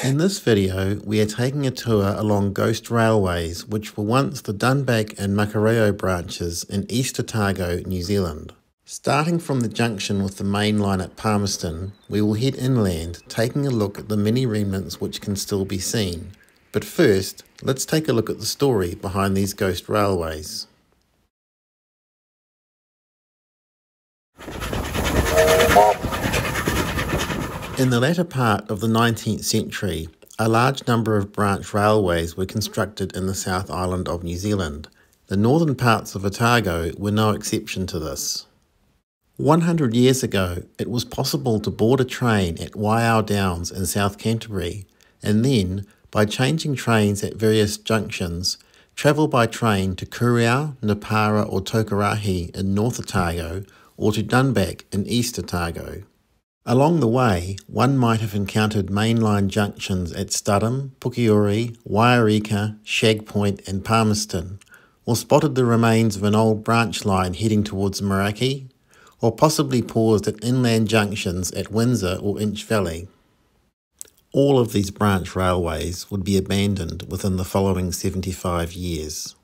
In this video, we are taking a tour along ghost railways which were once the Dunback and Makareao branches in East Otago, New Zealand. Starting from the junction with the main line at Palmerston, we will head inland, taking a look at the many remnants which can still be seen. But first, let's take a look at the story behind these ghost railways. In the latter part of the 19th century, a large number of branch railways were constructed in the South Island of New Zealand. The northern parts of Otago were no exception to this. 100 years ago, it was possible to board a train at Waiao Downs in South Canterbury, and then, by changing trains at various junctions, travel by train to Makareao, Napara or Tokarahi in North Otago, or to Dunback in East Otago. Along the way, one might have encountered mainline junctions at Studham, Pukeuri, Wairika, Shag Point and Palmerston, or spotted the remains of an old branch line heading towards Maraki, or possibly paused at inland junctions at Windsor or Inch Valley. All of these branch railways would be abandoned within the following 75 years.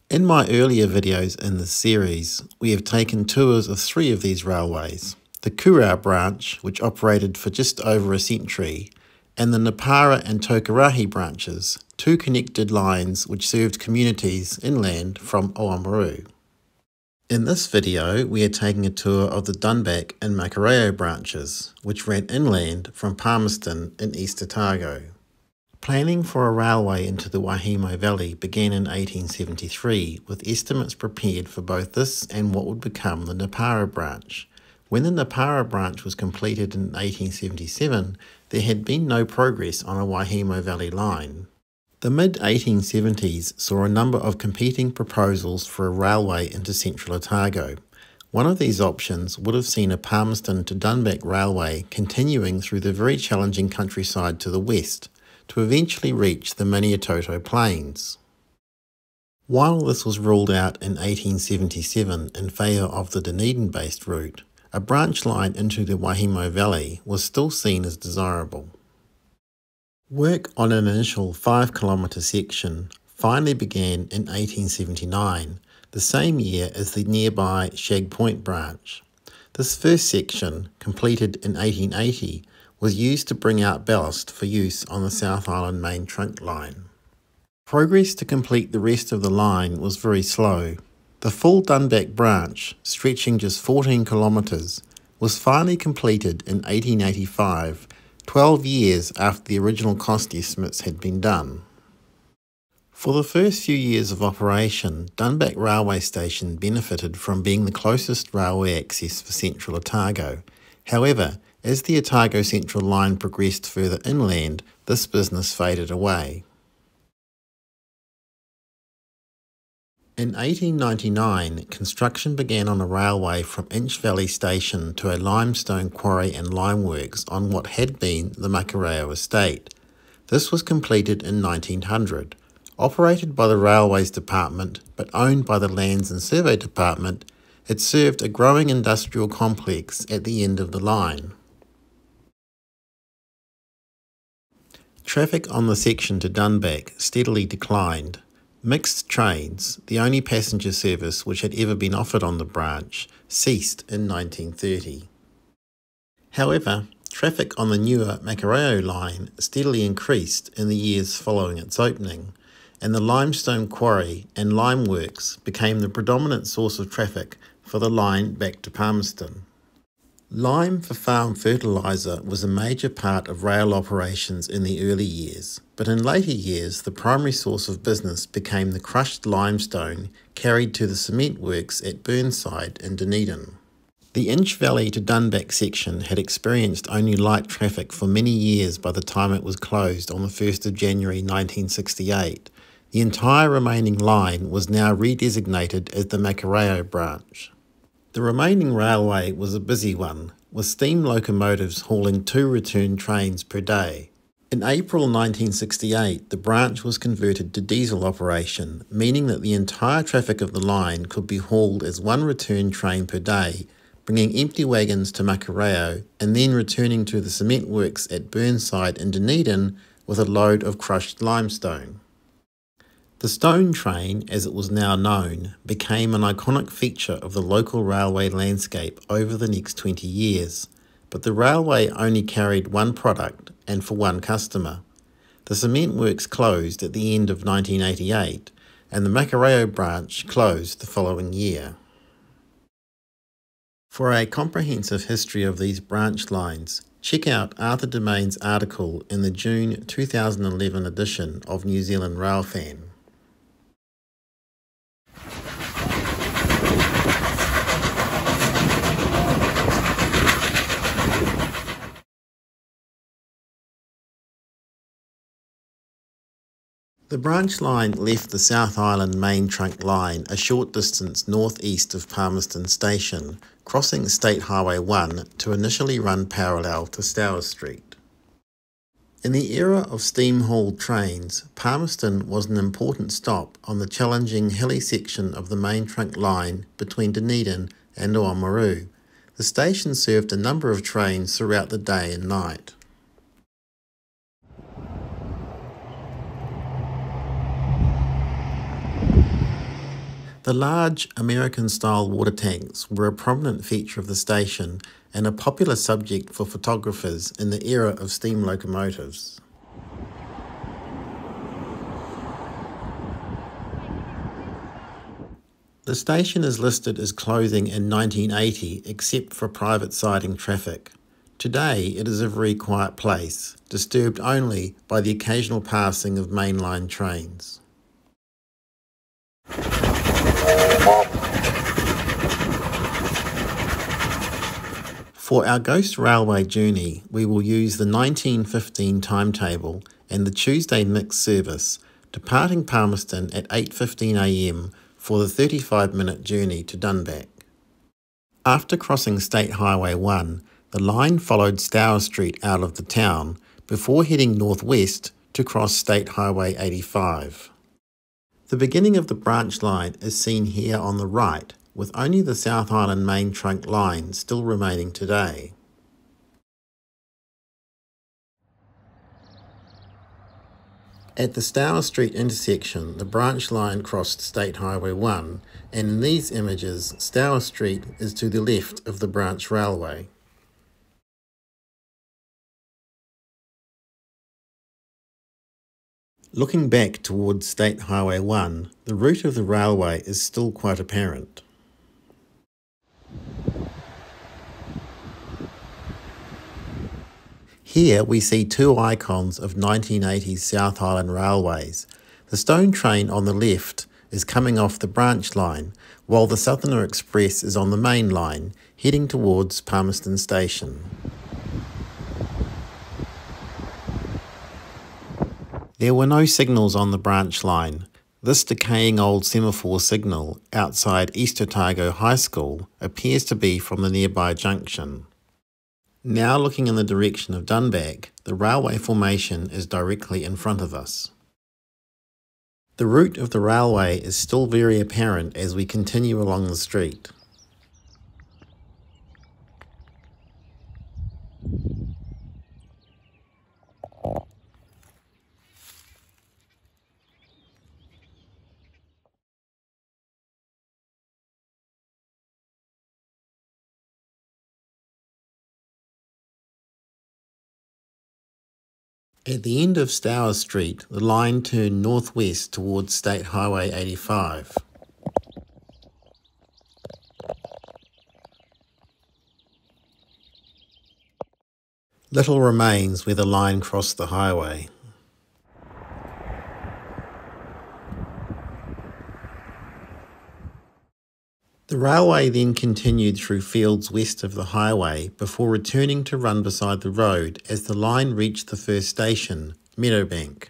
In my earlier videos in this series, we have taken tours of 3 of these railways: the Kurau branch, which operated for just over a century, and the Napara and Tokarahi branches, 2 connected lines which served communities inland from Oamaru. In this video, we are taking a tour of the Dunback and Makareao branches, which ran inland from Palmerston in East Otago. Planning for a railway into the Wahimo Valley began in 1873, with estimates prepared for both this and what would become the Napara branch. When the Napara branch was completed in 1877, there had been no progress on a Wahimo Valley line. The mid-1870s saw a number of competing proposals for a railway into central Otago. One of these options would have seen a Palmerston to Dunback railway continuing through the very challenging countryside to the west, to eventually reach the Miniatoto Plains. While this was ruled out in 1877 in favour of the Dunedin-based route, a branch line into the Wahimo Valley was still seen as desirable. Work on an initial 5-kilometre section finally began in 1879, the same year as the nearby Shag Point branch. This first section, completed in 1880, was used to bring out ballast for use on the South Island main trunk line. Progress to complete the rest of the line was very slow. The full Dunback branch, stretching just 14 kilometres, was finally completed in 1885, 12 years after the original cost estimates had been done. For the first few years of operation, Dunback Railway Station benefited from being the closest railway access for central Otago. However, as the Otago Central line progressed further inland, this business faded away. In 1899, construction began on a railway from Inch Valley Station to a limestone quarry and limeworks on what had been the Makareao estate. This was completed in 1900. Operated by the Railways Department, but owned by the Lands and Survey Department, it served a growing industrial complex at the end of the line. Traffic on the section to Dunback steadily declined. Mixed trains, the only passenger service which had ever been offered on the branch, ceased in 1930. However, traffic on the newer Makareao line steadily increased in the years following its opening, and the limestone quarry and limeworks became the predominant source of traffic for the line back to Palmerston. Lime for farm fertiliser was a major part of rail operations in the early years, but in later years the primary source of business became the crushed limestone carried to the cement works at Burnside in Dunedin. The Inch Valley to Dunback section had experienced only light traffic for many years by the time it was closed on the 1st of January 1968. The entire remaining line was now redesignated as the Makareao branch. The remaining railway was a busy one, with steam locomotives hauling 2 return trains per day. In April 1968, the branch was converted to diesel operation, meaning that the entire traffic of the line could be hauled as 1 return train per day, bringing empty wagons to Makareao and then returning to the cement works at Burnside in Dunedin with a load of crushed limestone. The stone train, as it was now known, became an iconic feature of the local railway landscape over the next 20 years, but the railway only carried one product and for one customer. The cement works closed at the end of 1988, and the Makareao branch closed the following year. For a comprehensive history of these branch lines, check out Arthur Domain's article in the June 2011 edition of New Zealand Railfan. The branch line left the South Island main trunk line a short distance northeast of Palmerston Station, crossing State Highway 1 to initially run parallel to Stour Street. In the era of steam-hauled trains, Palmerston was an important stop on the challenging hilly section of the main trunk line between Dunedin and Oamaru. The station served a number of trains throughout the day and night. The large American-style water tanks were a prominent feature of the station and a popular subject for photographers in the era of steam locomotives. The station is listed as closing in 1980 except for private siding traffic. Today it is a very quiet place, disturbed only by the occasional passing of mainline trains. For our Ghost Railway journey, we will use the 1915 timetable and the Tuesday mixed service, departing Palmerston at 8:15 am for the 35-minute journey to Dunback. After crossing State Highway 1, the line followed Stour Street out of the town before heading northwest to cross State Highway 85. The beginning of the branch line is seen here on the right, with only the South Island main trunk line still remaining today. At the Stour Street intersection, the branch line crossed State Highway 1, and in these images, Stour Street is to the left of the branch railway. Looking back towards State Highway 1, the route of the railway is still quite apparent. Here we see two icons of 1980s South Island railways. The stone train on the left is coming off the branch line, while the Southerner Express is on the main line, heading towards Palmerston Station. There were no signals on the branch line. This decaying old semaphore signal outside East Otago High School appears to be from the nearby junction. Now looking in the direction of Dunback, the railway formation is directly in front of us. The route of the railway is still very apparent as we continue along the street. At the end of Stour Street, the line turned northwest towards State Highway 85. Little remains where the line crossed the highway. The railway then continued through fields west of the highway before returning to run beside the road as the line reached the first station, Meadowbank.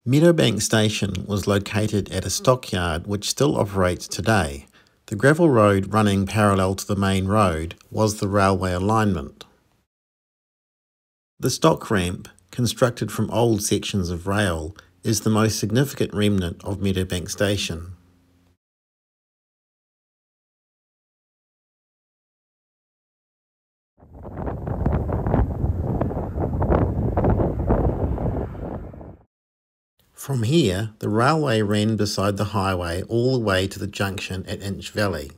Meadowbank Station was located at a stockyard which still operates today. The gravel road running parallel to the main road was the railway alignment. The stock ramp, constructed from old sections of rail, is the most significant remnant of Meadowbank Station. From here, the railway ran beside the highway all the way to the junction at Inch Valley.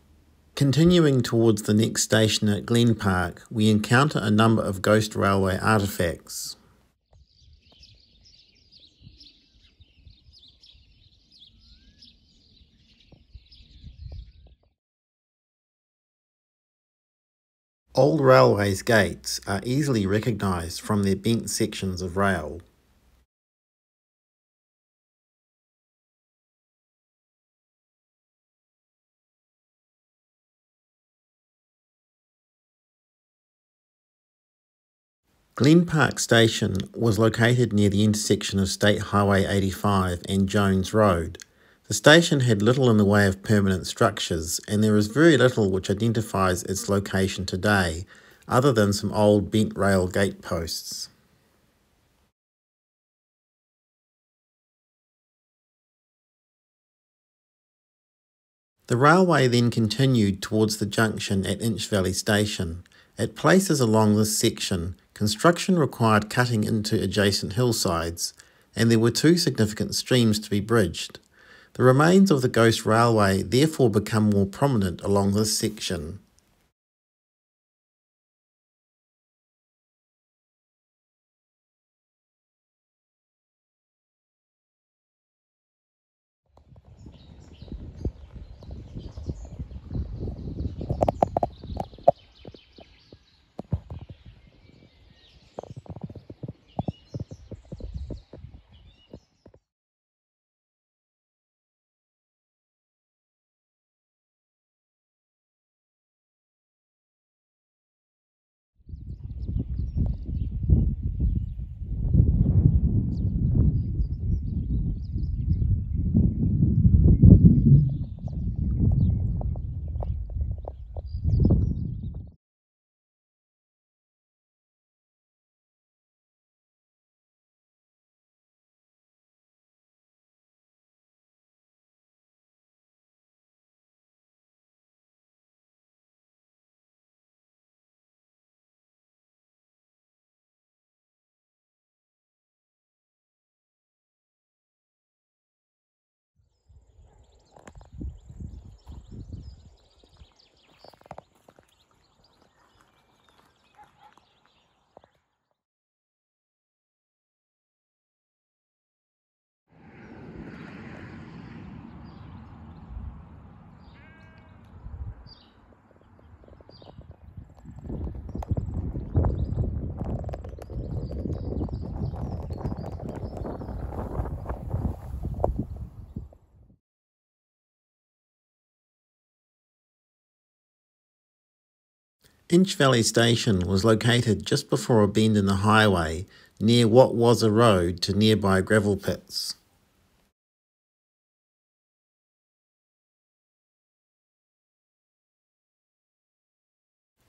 Continuing towards the next station at Glen Park, we encounter a number of ghost railway artefacts. Old railways' gates are easily recognised from their bent sections of rail. Glen Park Station was located near the intersection of State Highway 85 and Jones Road. The station had little in the way of permanent structures, and there is very little which identifies its location today, other than some old bent rail gate posts. The railway then continued towards the junction at Inch Valley Station. At places along this section, construction required cutting into adjacent hillsides, and there were two significant streams to be bridged. The remains of the ghost railway therefore become more prominent along this section. Inch Valley Station was located just before a bend in the highway, near what was a road to nearby gravel pits.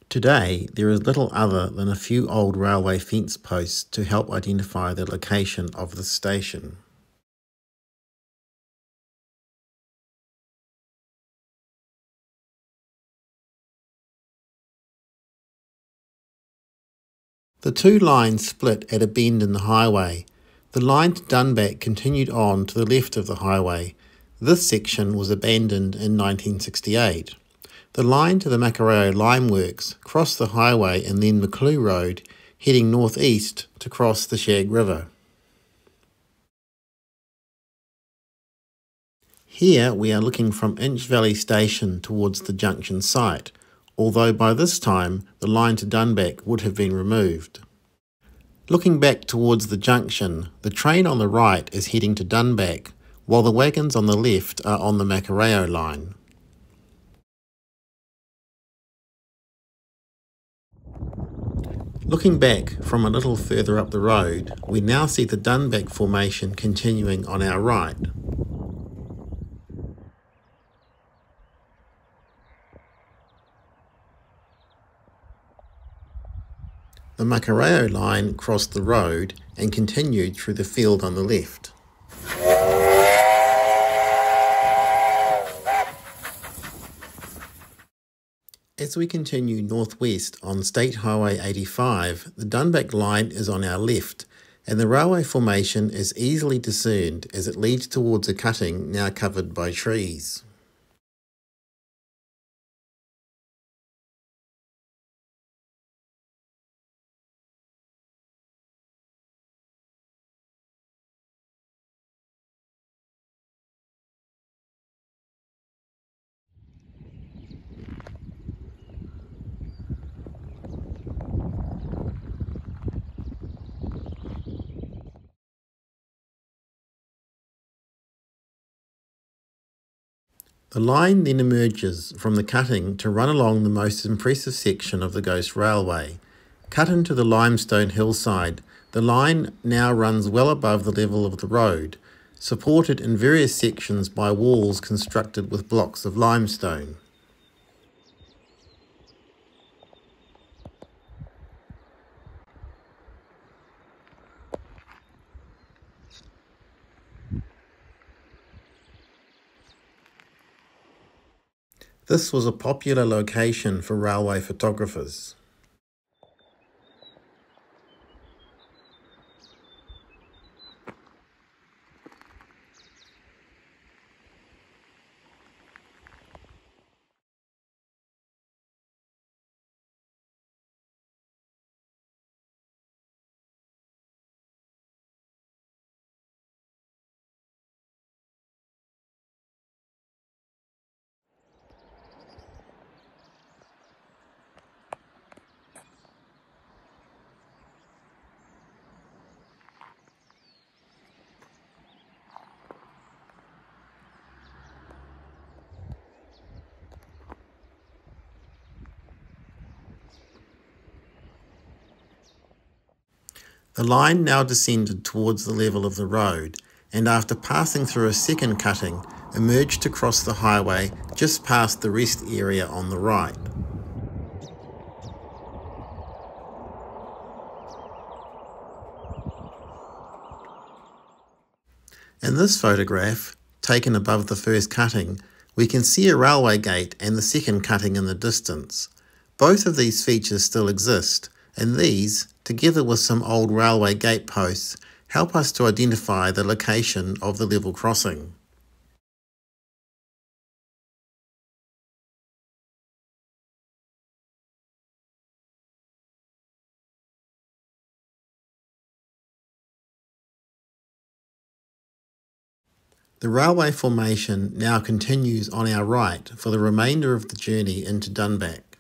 Today, there is little other than a few old railway fence posts to help identify the location of the station. The two lines split at a bend in the highway. The line to Dunback continued on to the left of the highway. This section was abandoned in 1968. The line to the Makareao limeworks crossed the highway and then Maclew Road, heading northeast to cross the Shag River. Here we are looking from Inch Valley Station towards the junction site, although by this time the line to Dunback would have been removed. Looking back towards the junction, the train on the right is heading to Dunback, while the wagons on the left are on the Makareao line. Looking back from a little further up the road, we now see the Dunback formation continuing on our right. The Makareao line crossed the road and continued through the field on the left. As we continue northwest on State Highway 85, the Dunback line is on our left, and the railway formation is easily discerned as it leads towards a cutting now covered by trees. The line then emerges from the cutting to run along the most impressive section of the Ghost Railway. Cut into the limestone hillside, the line now runs well above the level of the road, supported in various sections by walls constructed with blocks of limestone. This was a popular location for railway photographers. The line now descended towards the level of the road, and after passing through a second cutting, emerged to cross the highway just past the rest area on the right. In this photograph, taken above the first cutting, we can see a railway gate and the second cutting in the distance. Both of these features still exist, and these, together with some old railway gate posts, help us to identify the location of the level crossing. The railway formation now continues on our right for the remainder of the journey into Dunback.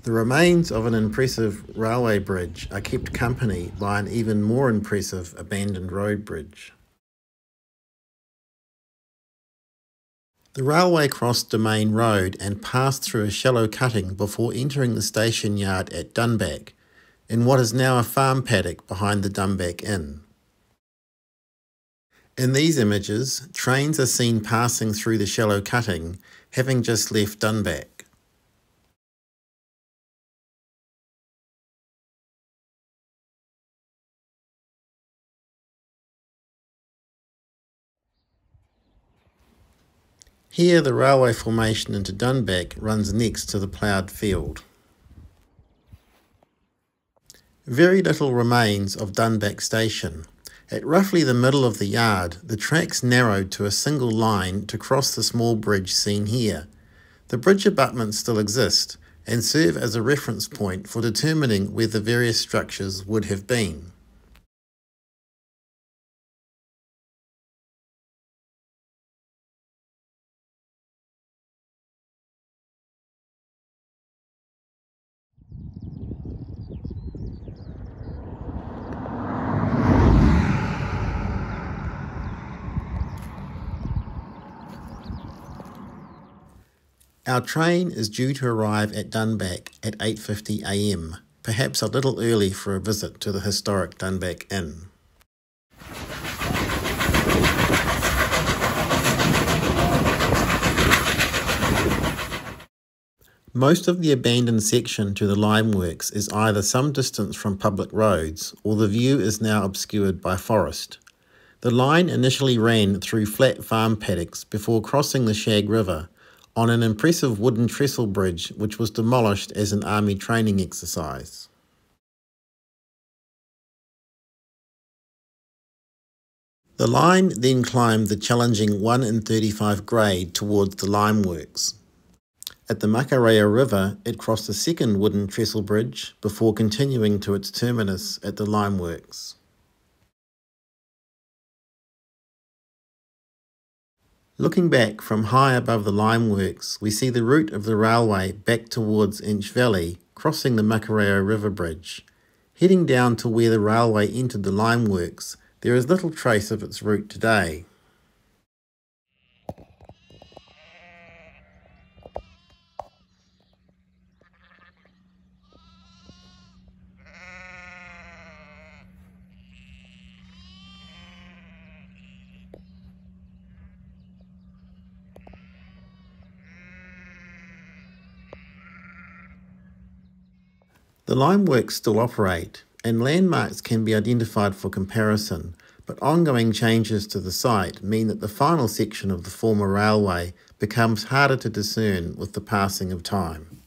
The remains of an impressive railway bridge are kept company by an even more impressive abandoned road bridge. The railway crossed Domain Road and passed through a shallow cutting before entering the station yard at Dunback, in what is now a farm paddock behind the Dunback Inn. In these images, trains are seen passing through the shallow cutting, having just left Dunback. Here the railway formation into Dunback runs next to the ploughed field. Very little remains of Dunback station. At roughly the middle of the yard, the tracks narrowed to a single line to cross the small bridge seen here. The bridge abutments still exist and serve as a reference point for determining where the various structures would have been. Our train is due to arrive at Dunback at 8:50 a.m, perhaps a little early for a visit to the historic Dunback Inn. Most of the abandoned section to the limeworks is either some distance from public roads or the view is now obscured by forest. The line initially ran through flat farm paddocks before crossing the Shag River on an impressive wooden trestle bridge which was demolished as an army training exercise. The line then climbed the challenging 1 in 35 grade towards the limeworks. At the Makareao River, it crossed a second wooden trestle bridge before continuing to its terminus at the limeworks. Looking back from high above the limeworks, we see the route of the railway back towards Inch Valley, crossing the Makareao River Bridge. Heading down to where the railway entered the limeworks, there is little trace of its route today. The limeworks still operate, and landmarks can be identified for comparison, but ongoing changes to the site mean that the final section of the former railway becomes harder to discern with the passing of time.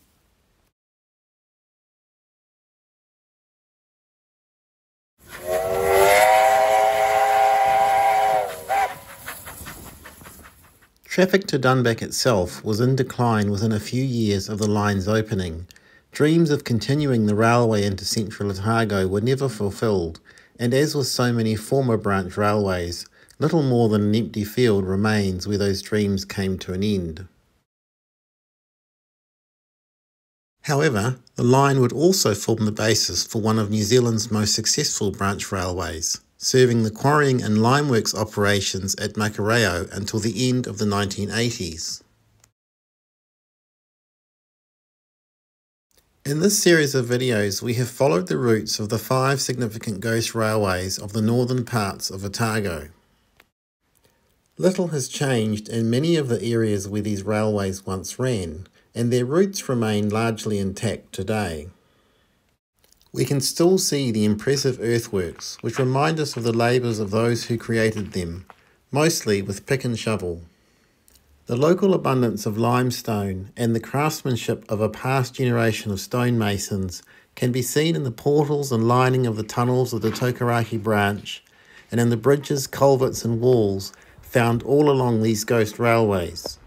Traffic to Dunback itself was in decline within a few years of the line's opening. Dreams of continuing the railway into central Otago were never fulfilled, and as with so many former branch railways, little more than an empty field remains where those dreams came to an end. However, the line would also form the basis for one of New Zealand's most successful branch railways, serving the quarrying and limeworks operations at Makareao until the end of the 1980s. In this series of videos, we have followed the routes of the 5 significant ghost railways of the northern parts of Otago. Little has changed in many of the areas where these railways once ran, and their routes remain largely intact today. We can still see the impressive earthworks, which remind us of the labours of those who created them, mostly with pick and shovel. The local abundance of limestone and the craftsmanship of a past generation of stonemasons can be seen in the portals and lining of the tunnels of the Tokaraki branch and in the bridges, culverts and walls found all along these ghost railways.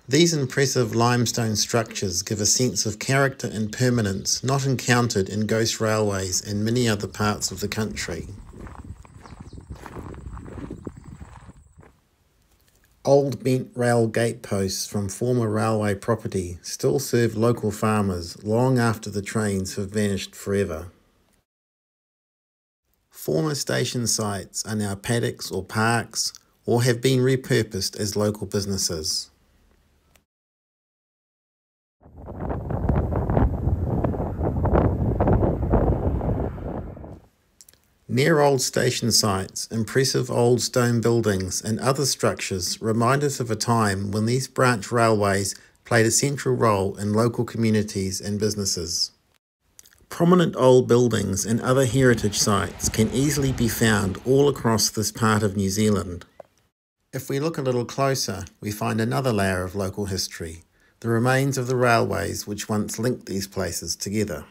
These impressive limestone structures give a sense of character and permanence not encountered in ghost railways in many other parts of the country. Old bent rail gateposts from former railway property still serve local farmers long after the trains have vanished forever. Former station sites are now paddocks or parks or have been repurposed as local businesses. Near old station sites, impressive old stone buildings and other structures remind us of a time when these branch railways played a central role in local communities and businesses. Prominent old buildings and other heritage sites can easily be found all across this part of New Zealand. If we look a little closer, we find another layer of local history, the remains of the railways which once linked these places together.